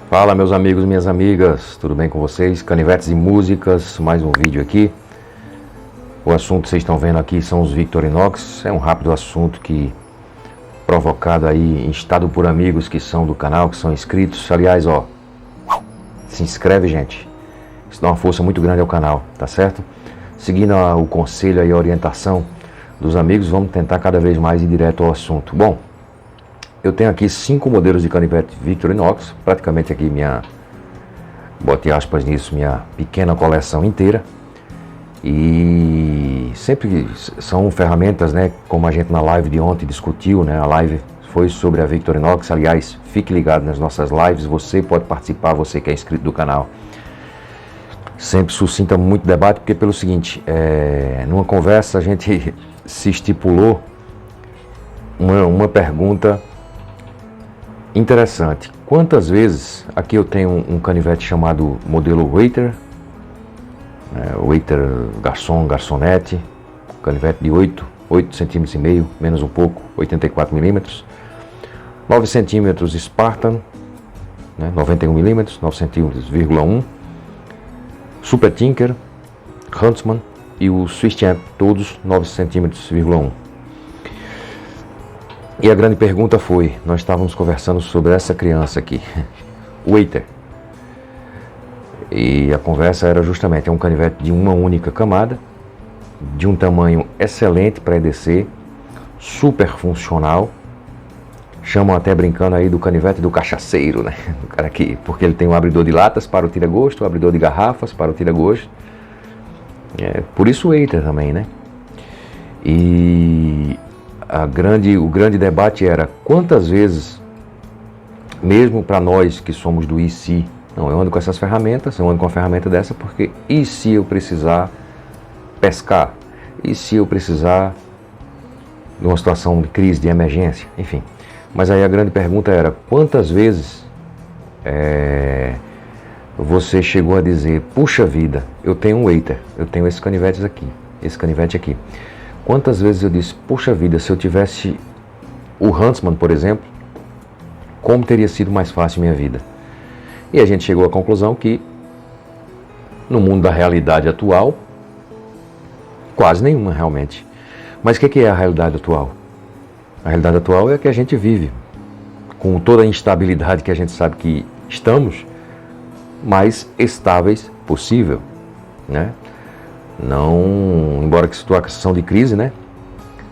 Fala meus amigos e minhas amigas, tudo bem com vocês? Canivetes e músicas, mais um vídeo aqui. O assunto que vocês estão vendo aqui são os Victorinox. É um rápido assunto que provocado aí, instado por amigos que são do canal, que são inscritos. Aliás, se inscreve, gente. Isso dá uma força muito grande ao canal, tá certo? Seguindo o conselho e a orientação dos amigos, vamos tentar cada vez mais ir direto ao assunto. Bom, eu tenho aqui 5 modelos de canivete Victorinox, praticamente aqui bote aspas nisso, minha pequena coleção inteira. E sempre são ferramentas, né, como a gente na live de ontem discutiu, né, a live foi sobre a Victorinox. Aliás, fique ligado nas nossas lives, você pode participar, você que é inscrito do canal. Sempre suscita muito debate, porque pelo seguinte, numa conversa a gente se estipulou uma pergunta interessante. Quantas vezes, aqui eu tenho um canivete chamado modelo Waiter, Waiter Garçon, Garçonete, canivete de 8 centímetros e meio, menos um pouco, 84 milímetros, 9 centímetros Spartan, 91 milímetros, 9 centímetros,1, Super Tinker, Huntsman e o Swiss Champ, todos 9 centímetros,1. E a grande pergunta foi, nós estávamos conversando sobre essa criança aqui, o Waiter. E a conversa era justamente, é um canivete de uma única camada, de um tamanho excelente para EDC, super funcional. Chamam até brincando aí do canivete do cachaceiro, né? Do cara aqui, porque ele tem um abridor de latas para o tira-gosto, um abridor de garrafas para o tira-gosto. Por isso o Waiter também, né? E o grande debate era quantas vezes, mesmo para nós que somos do IC, não, eu ando com essas ferramentas, eu ando com uma ferramenta dessa porque e se eu precisar pescar? E se eu precisar de uma situação de crise, de emergência? Enfim. Mas aí a grande pergunta era, quantas vezes você chegou a dizer, puxa vida, eu tenho um Waiter, eu tenho esse canivete aqui. Quantas vezes eu disse, puxa vida, se eu tivesse o Huntsman, por exemplo, como teria sido mais fácil minha vida? E a gente chegou à conclusão que, no mundo da realidade atual, quase nenhuma realmente. Mas o que é a realidade atual? A realidade atual é a que a gente vive, com toda a instabilidade que a gente sabe que estamos, mais estáveis possível, né? Não, embora que situação de crise, né?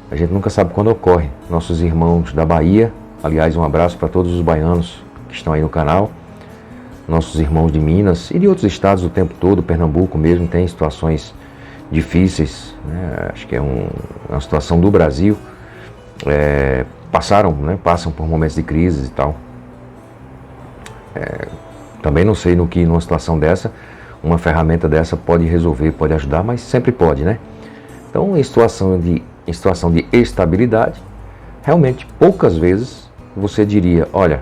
A gente nunca sabe quando ocorre. Nossos irmãos da Bahia, aliás, um abraço para todos os baianos que estão aí no canal. Nossos irmãos de Minas e de outros estados o tempo todo, Pernambuco mesmo, tem situações difíceis, né? Acho que é uma situação do Brasil. Passam por momentos de crise e tal. Também não sei no que numa situação dessa, uma ferramenta dessa pode resolver, pode ajudar, mas sempre pode, né? Então, em situação de estabilidade, realmente poucas vezes você diria, olha,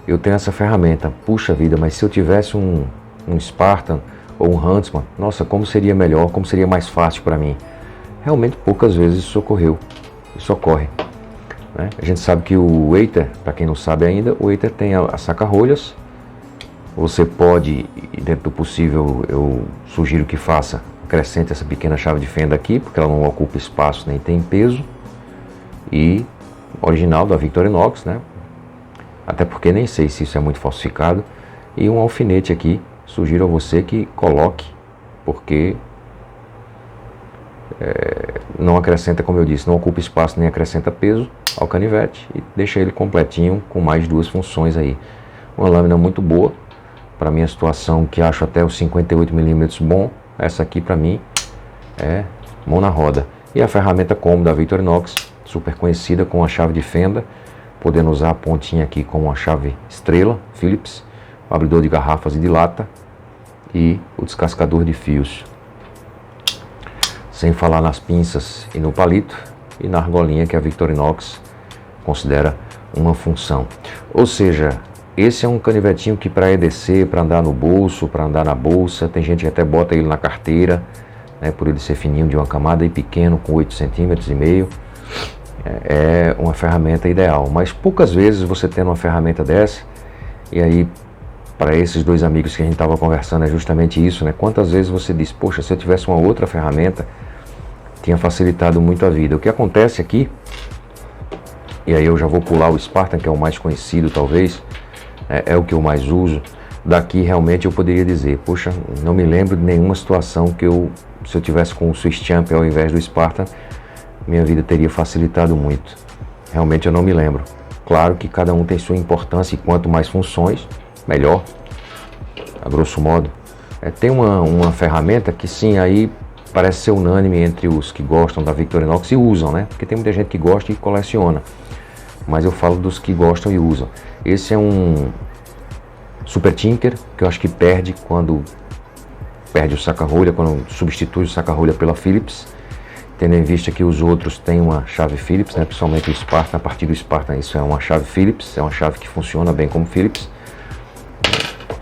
eu tenho essa ferramenta, puxa vida, mas se eu tivesse um Spartan ou um Huntsman, nossa, como seria melhor, como seria mais fácil para mim? Realmente poucas vezes isso ocorre. Né? A gente sabe que o Waiter, para quem não sabe ainda, o Waiter tem a saca-rolhas. Você pode, dentro do possível, eu sugiro que faça, acrescente essa pequena chave de fenda aqui, porque ela não ocupa espaço nem tem peso. E original da Victorinox, né? Até porque nem sei se isso é muito falsificado. E um alfinete aqui, sugiro a você que coloque, porque não acrescenta, como eu disse, não ocupa espaço nem acrescenta peso ao canivete e deixa ele completinho com mais 2 funções aí. Uma lâmina muito boa, para minha situação, que acho até os 58 milímetros bom. Essa aqui para mim é mão na roda. E a ferramenta combo da Victorinox, super conhecida, com a chave de fenda, podendo usar a pontinha aqui com a chave estrela Phillips, o abridor de garrafas e de lata e o descascador de fios. Sem falar nas pinças e no palito e na argolinha que a Victorinox considera uma função. Ou seja, esse é um canivetinho que para EDC, para andar no bolso, para andar na bolsa, tem gente que até bota ele na carteira, né, por ele ser fininho de uma camada e pequeno, com 8 centímetros e meio. É uma ferramenta ideal, mas poucas vezes você tendo uma ferramenta dessa, e aí para esses dois amigos que a gente estava conversando é justamente isso, né? Quantas vezes você diz, poxa, se eu tivesse uma outra ferramenta, tinha facilitado muito a vida. O que acontece aqui, e aí eu já vou pular o Spartan, que é o mais conhecido talvez, é o que eu mais uso. Daqui realmente eu poderia dizer, poxa, não me lembro de nenhuma situação que se eu tivesse com o Swiss Champ ao invés do Spartan, minha vida teria facilitado muito. Realmente eu não me lembro. Claro que cada um tem sua importância e quanto mais funções, melhor, a grosso modo. Tem uma ferramenta que sim, aí parece ser unânime entre os que gostam da Victorinox e usam, né? Porque tem muita gente que gosta e coleciona. Mas eu falo dos que gostam e usam. Esse é um Super Tinker, que eu acho que perde quando perde o saca-rolha, quando substitui o saca-rolha pela Phillips. Tendo em vista que os outros têm uma chave Phillips, né? Principalmente o Spartan. A partir do Spartan isso é uma chave Phillips, é uma chave que funciona bem como Phillips.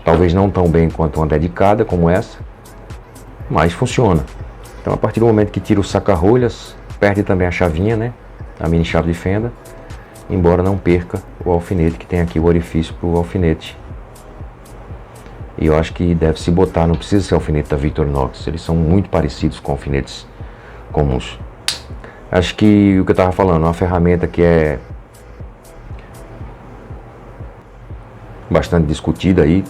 Talvez não tão bem quanto uma dedicada como essa, mas funciona. Então a partir do momento que tira o saca-rolhas, perde também a chavinha, né? A mini chave de fenda, embora não perca o alfinete, que tem aqui o orifício para o alfinete. E eu acho que deve se botar, não precisa ser alfinete da Victorinox, eles são muito parecidos com alfinetes comuns. Acho que o que eu estava falando, uma ferramenta que é bastante discutida aí,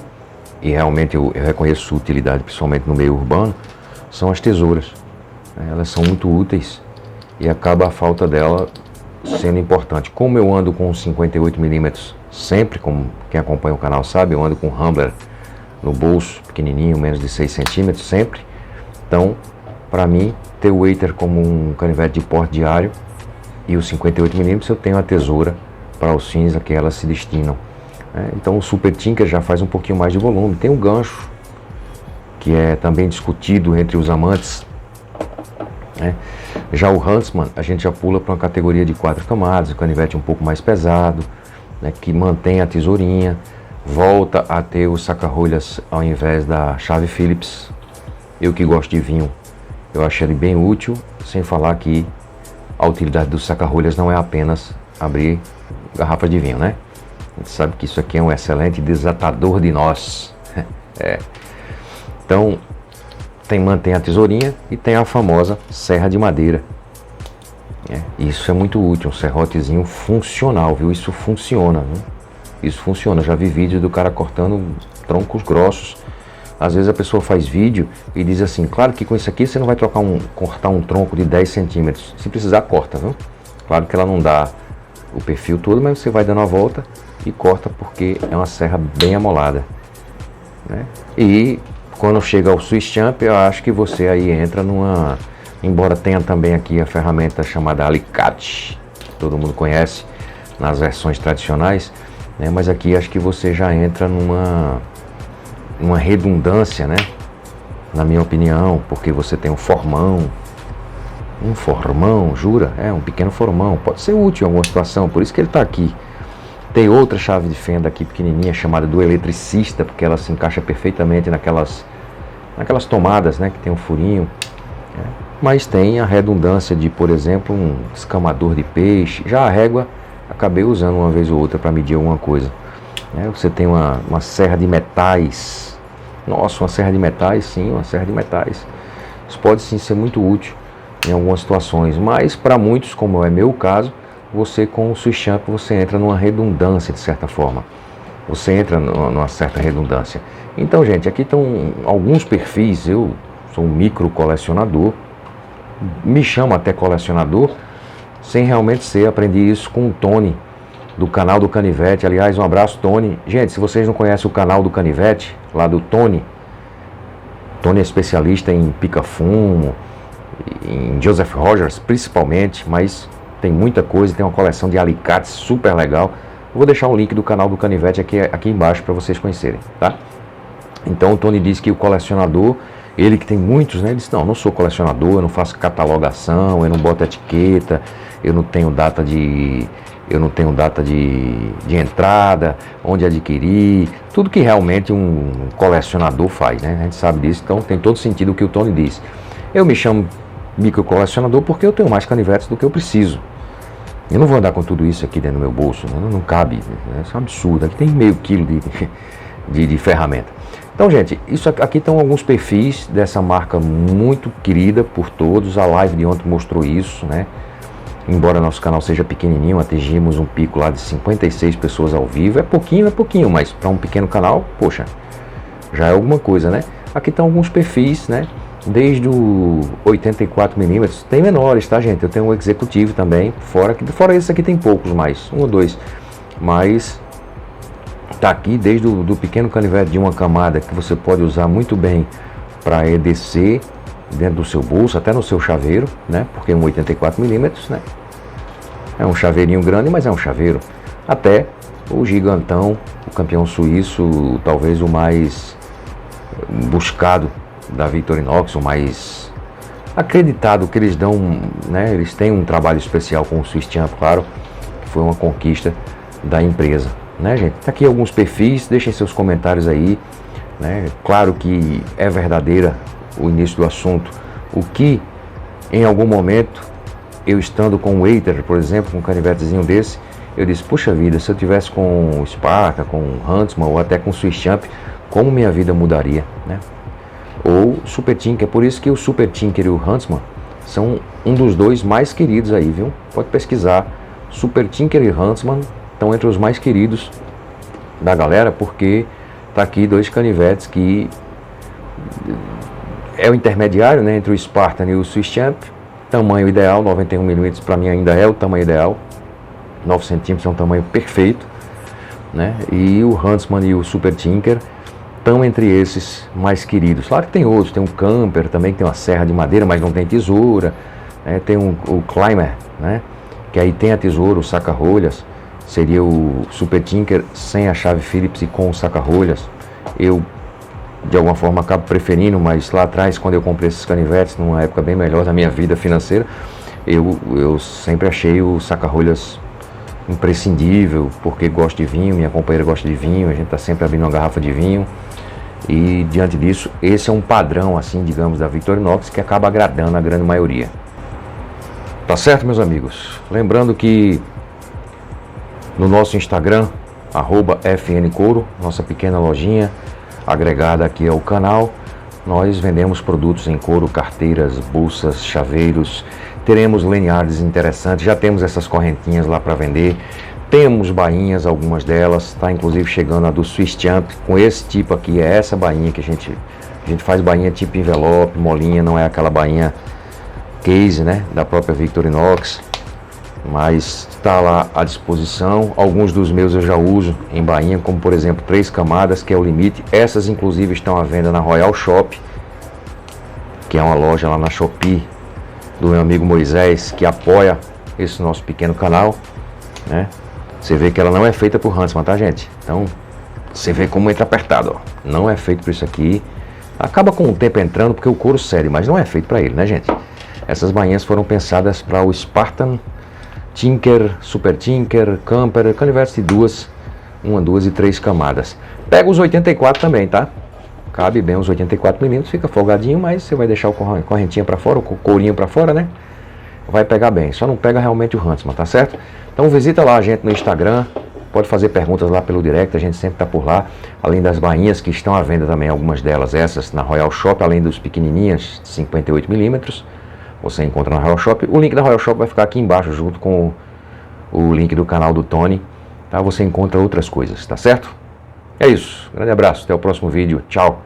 e realmente eu reconheço sua utilidade, principalmente no meio urbano, são as tesouras. Elas são muito úteis e acaba a falta dela sendo importante. Como eu ando com 58mm sempre, como quem acompanha o canal sabe, eu ando com Rambler no bolso, pequenininho, menos de 6 centímetros sempre. Então, para mim, ter o waiter como um canivete de porte diário e os 58mm, eu tenho a tesoura para os fins a que elas se destinam. Então o Super Tinker já faz um pouquinho mais de volume. Tem um gancho, que é também discutido entre os amantes. Já o Huntsman, a gente já pula para uma categoria de 4 camadas, o canivete um pouco mais pesado, que mantém a tesourinha, volta a ter o saca-rolhas ao invés da chave Phillips. Eu que gosto de vinho, eu achei ele bem útil, sem falar que a utilidade do saca-rolhas não é apenas abrir garrafa de vinho, né? A gente sabe que isso aqui é um excelente desatador de nós. Então, mantém a tesourinha e tem a famosa serra de madeira. Isso é muito útil, um serrotezinho funcional, viu? Isso funciona, viu? Isso funciona. Já vi vídeo do cara cortando troncos grossos. Às vezes a pessoa faz vídeo e diz assim, claro que com isso aqui você não vai cortar um tronco de 10 centímetros. Se precisar, corta, viu? Claro que ela não dá o perfil todo, mas você vai dando a volta e corta, porque é uma serra bem amolada, né? E quando chega ao Swiss Champ, eu acho que você aí entra embora tenha também aqui a ferramenta chamada alicate, que todo mundo conhece nas versões tradicionais, né? Mas aqui acho que você já entra numa redundância, né? Na minha opinião, porque você tem um formão, jura? Um pequeno formão, pode ser útil em alguma situação, por isso que ele está aqui. Tem outra chave de fenda aqui pequenininha, chamada do eletricista, porque ela se encaixa perfeitamente naquelas tomadas, né, que tem um furinho. Mas tem a redundância de, por exemplo, um escamador de peixe. Já a régua, acabei usando uma vez ou outra para medir alguma coisa. Você tem uma serra de metais. Nossa, uma serra de metais, sim, uma serra de metais. Isso pode sim ser muito útil em algumas situações, mas para muitos, como é meu caso, você com o Swiss Champ, você entra numa redundância de certa forma. Você entra numa certa redundância. Então, gente, aqui estão alguns perfis. Eu sou um micro colecionador, me chamo até colecionador, sem realmente ser. Aprendi isso com o Tony, do canal do Canivete. Aliás, um abraço, Tony. Gente, se vocês não conhecem o canal do Canivete, lá do Tony é especialista em pica-fumo, em Joseph Rogers principalmente, mas tem muita coisa, tem uma coleção de alicates super legal. Eu vou deixar o link do canal do Canivete aqui embaixo para vocês conhecerem, tá? Então o Tony disse que o colecionador, ele que tem muitos, né? Ele disse, não sou colecionador, eu não faço catalogação, eu não boto etiqueta, eu não tenho data de entrada, onde adquirir, tudo que realmente um colecionador faz, né? A gente sabe disso, então tem todo sentido o que o Tony disse. Eu me chamo micro colecionador porque eu tenho mais canivetes do que eu preciso. Eu não vou andar com tudo isso aqui dentro do meu bolso, né? Não cabe, isso é um absurdo. Aqui tem meio quilo de ferramenta. Então, gente, isso aqui estão alguns perfis dessa marca muito querida por todos. A live de ontem mostrou isso, né? Embora nosso canal seja pequenininho, atingimos um pico lá de 56 pessoas ao vivo. É pouquinho, mas para um pequeno canal, poxa, já é alguma coisa, né? Aqui estão alguns perfis, né? Desde o 84mm, tem menores, tá, gente? Eu tenho um executivo também, fora esse aqui tem poucos mais, um ou dois, mas tá aqui desde do pequeno canivete de uma camada que você pode usar muito bem para EDC dentro do seu bolso, até no seu chaveiro, né? Porque é um 84mm, né? É um chaveirinho grande, mas é um chaveiro. Até o gigantão, o campeão suíço, talvez o mais buscado da Victorinox, o mais acreditado, que eles dão, né? Eles têm um trabalho especial com o Swiss Champ, claro, que foi uma conquista da empresa, né, gente? Tá aqui alguns perfis, deixem seus comentários aí, né? Claro que é verdadeira o início do assunto, o que em algum momento eu estando com um waiter, por exemplo, com um canivetezinho desse, eu disse, puxa vida, se eu tivesse com o Sparta, com o Huntsman ou até com o Swiss Champ, como minha vida mudaria, né? Ou Super Tinker, por isso que o Super Tinker e o Huntsman são um dos dois mais queridos aí, viu? Pode pesquisar, Super Tinker e Huntsman estão entre os mais queridos da galera, porque tá aqui dois canivetes que é o intermediário, né, entre o Spartan e o Swiss Champ. Tamanho ideal, 91mm para mim ainda é o tamanho ideal, 9 cm é um tamanho perfeito, né? E o Huntsman e o Super Tinker estão entre esses mais queridos. Claro que tem outros, tem um Camper também que tem uma serra de madeira, mas não tem tesoura, né? Tem o Climber, né? Que aí tem a tesoura, o saca-rolhas, seria o Super Tinker sem a chave Phillips e com o saca-rolhas. Eu de alguma forma acabo preferindo, mas lá atrás, quando eu comprei esses canivetes, numa época bem melhor da minha vida financeira, eu sempre achei o saca-rolhas imprescindível, porque gosto de vinho, minha companheira gosta de vinho, a gente está sempre abrindo uma garrafa de vinho, e diante disso, esse é um padrão, assim, digamos, da Victorinox, que acaba agradando a grande maioria. Tá certo, meus amigos? Lembrando que no nosso Instagram, @FNCouro, nossa pequena lojinha, agregada aqui ao canal, nós vendemos produtos em couro, carteiras, bolsas, chaveiros, teremos lanyards interessantes, já temos essas correntinhas lá para vender, temos bainhas, algumas delas, está inclusive chegando a do Swiss Champ, com esse tipo aqui, é essa bainha que a gente faz bainha tipo envelope, molinha, não é aquela bainha case, né, da própria Victorinox, mas está lá à disposição. Alguns dos meus eu já uso em bainha, como por exemplo 3 camadas, que é o limite. Essas inclusive estão à venda na Royal Shop, que é uma loja lá na Shopee do meu amigo Moisés, que apoia esse nosso pequeno canal, né? Você vê que ela não é feita por Huntsman, tá, gente? Então você vê como entra apertado, ó. Não é feito por isso aqui. Acaba com o tempo entrando porque o couro cede, mas não é feito para ele, né, gente? Essas bainhas foram pensadas para o Spartan, Tinker, Super Tinker, Camper, canivetes de 2 e 3 camadas. Pega os 84 também, tá? Cabe bem os 84mm, fica folgadinho, mas você vai deixar o correntinha para fora, o courinho para fora, né? Vai pegar bem, só não pega realmente o Huntsman, tá certo? Então visita lá a gente no Instagram, pode fazer perguntas lá pelo direct, a gente sempre tá por lá. Além das bainhas que estão à venda também, algumas delas, essas na Royal Shop, além dos pequenininhas, 58mm. Você encontra na Royal Shop. O link da Royal Shop vai ficar aqui embaixo, junto com o link do canal do Tony. Tá? Você encontra outras coisas, tá certo? É isso. Grande abraço. Até o próximo vídeo. Tchau.